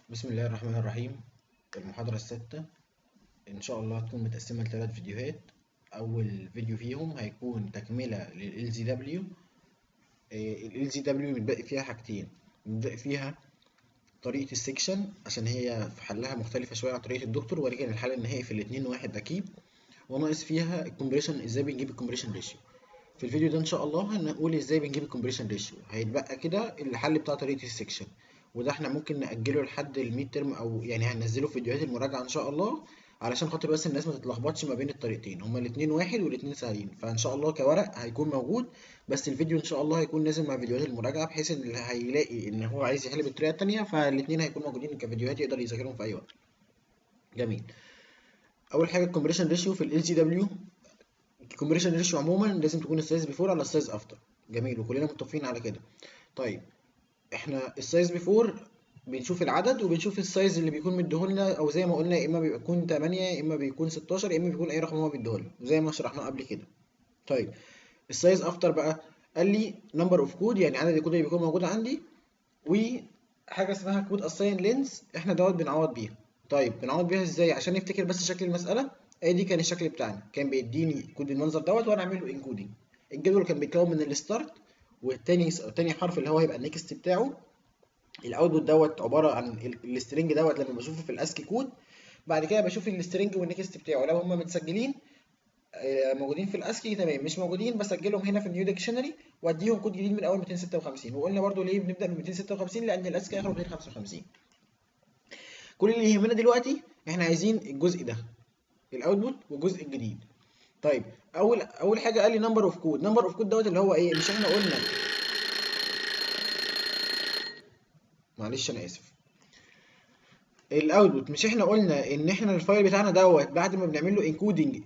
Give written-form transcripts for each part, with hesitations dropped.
بسم الله الرحمن الرحيم. المحاضرة السادسة إن شاء الله هتكون متقسمة لثلاث فيديوهات. أول فيديو فيهم هيكون تكملة لل LZW. ال LZW بنبدأ فيها حاجتين، بنبدأ فيها طريقة السكشن عشان هي في حلها مختلفة شوية عن طريقة الدكتور، ولكن الحل النهائي في الاتنين واحد أكيد. وناقص فيها الكومبريشن، إزاي بنجيب الكومبريشن ريشيو. في الفيديو ده ان شاء الله هنقول ازاي بنجيب الكومبريشن ريشيو. هيتبقى كده الحل بتاع طريقه السكشن، وده احنا ممكن ناجله لحد الميد ترم، او يعني هننزله في فيديوهات المراجعه ان شاء الله، علشان خاطر بس الناس ما تتلخبطش ما بين الطريقتين. هما الاتنين واحد والاتنين سهلين، فان شاء الله كورق هيكون موجود، بس الفيديو ان شاء الله هيكون نازل مع فيديوهات المراجعه، بحيث ان اللي هيلاقي ان هو عايز يحل بالطريقه التانيه فالاتنين هيكونوا موجودين كفيديوهات يقدر يذاكرهم في اي وقت. جميل. اول حاجه الكومبريشن ريشيو في ال LCW. الكومبريشن ريشيو عموما لازم تكون السايز بيفور على السايز افتر. جميل، وكلنا متفقين على كده. طيب، احنا السايز بيفور بنشوف العدد وبنشوف السايز اللي بيكون مديهولنا، او زي ما قلنا يا اما بيكون 8 يا اما بيكون 16 يا اما بيكون اي رقم هو مديهولنا زي ما شرحناه قبل كده. طيب، السايز افتر بقى قال لي نمبر اوف كود، يعني عدد الكود اللي بيكون موجود عندي، وحاجه اسمها كود اساين لينز احنا بنعوض بيها. طيب بنعوض بيها ازاي؟ عشان نفتكر بس شكل المساله، ادي كان الشكل بتاعنا، كان بيديني كود المنظر وانا اعمل له انكودنج. الجدول كان بيتكون من الستارت، تاني حرف اللي هو هيبقى النكست بتاعه. الاوتبوت عباره عن السترنج لما بشوفه في الاسكي كود. بعد كده بشوف السترنج والنكست بتاعه لو هم متسجلين، موجودين في الاسكي تمام، مش موجودين بسجلهم هنا في النيو ديكشنري واديهم كود جديد من اول 256. وقلنا برضو ليه بنبدا من 256؟ لان الاسكي اخره 255. كل اللي يهمنا دلوقتي احنا عايزين الجزء ده، الاوتبوت والجزء الجديد. طيب، اول حاجه قال لي نمبر اوف كود. نمبر اوف كود اللي هو ايه؟ مش احنا قلنا، معلش انا اسف، الاوتبوت مش احنا قلنا ان احنا الفايل بتاعنا بعد ما بنعمل له انكودنج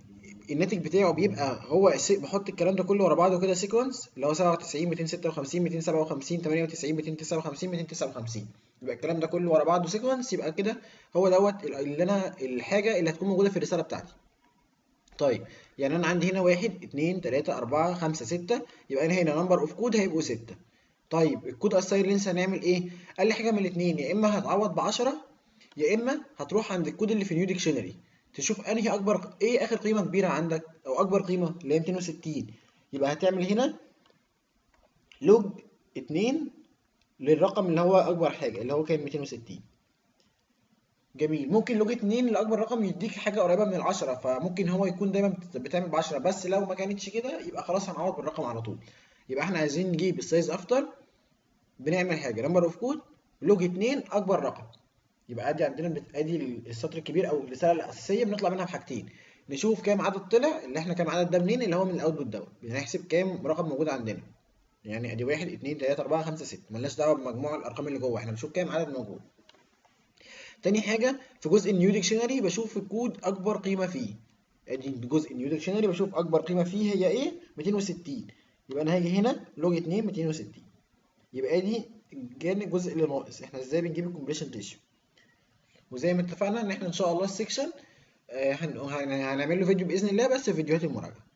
الناتج بتاعه بيبقى هو بحط الكلام ده كله ورا بعضه كده سيكونس، اللي هو 97 256 257 98 259 259. يبقى الكلام ده كله ورا بعضه سيكونس، يبقى كده هو اللي انا الحاجه اللي هتكون موجوده في الرساله بتاعتي. طيب، يعني انا عندي هنا 1 2 3 4 5 6، يبقى انا هنا نمبر اوف كود هيبقوا 6. طيب الكود اساين لينس هنعمل ايه؟ قال لي حاجه من الاثنين، يا اما هتعوض ب 10 يا اما هتروح عند الكود اللي في نيو ديكشنري تشوف انهي ايه اخر قيمه كبيره عندك، او اكبر قيمه اللي هي 260. يبقى هتعمل هنا لوج 2 للرقم اللي هو اكبر حاجه اللي هو كان 260. جميل. ممكن لوج 2 لاكبر رقم يديك حاجه قريبه من العشرة، فممكن هو يكون دايما بتعمل ب 10، بس لو ما كانتش كده يبقى خلاص هنعوض بالرقم على طول. يبقى احنا عايزين نجيب السايز افتر، بنعمل حاجه نمبر اوف كود لوج 2 اكبر رقم. يبقى ادي عندنا ادي السطر الكبير او الرساله الاساسيه بنطلع منها بحاجتين، نشوف كام عدد طلع، اللي احنا كام عدد ده منين، اللي هو من الاوتبوت بنحسب كام رقم موجود عندنا. يعني ادي 1 2 3 4 5 6، ملناش دعوه بمجموع الارقام اللي جوه، احنا بنشوف كام عدد موجود. تاني حاجه في جزء النيو ديكشنري بشوف الكود اكبر قيمه فيه. ادي جزء النيو ديكشنري بشوف اكبر قيمه فيه هي ايه؟ 260. يبقى انا هاجي هنا لوج 2 260. يبقى ادي كان الجزء اللي ناقص. احنا ازاي بنجيب الكومبريشن ريشيو؟ وزي ما اتفقنا ان احنا ان شاء الله السكشن هنعمل له فيديو باذن الله، بس في فيديوهات المراجعه.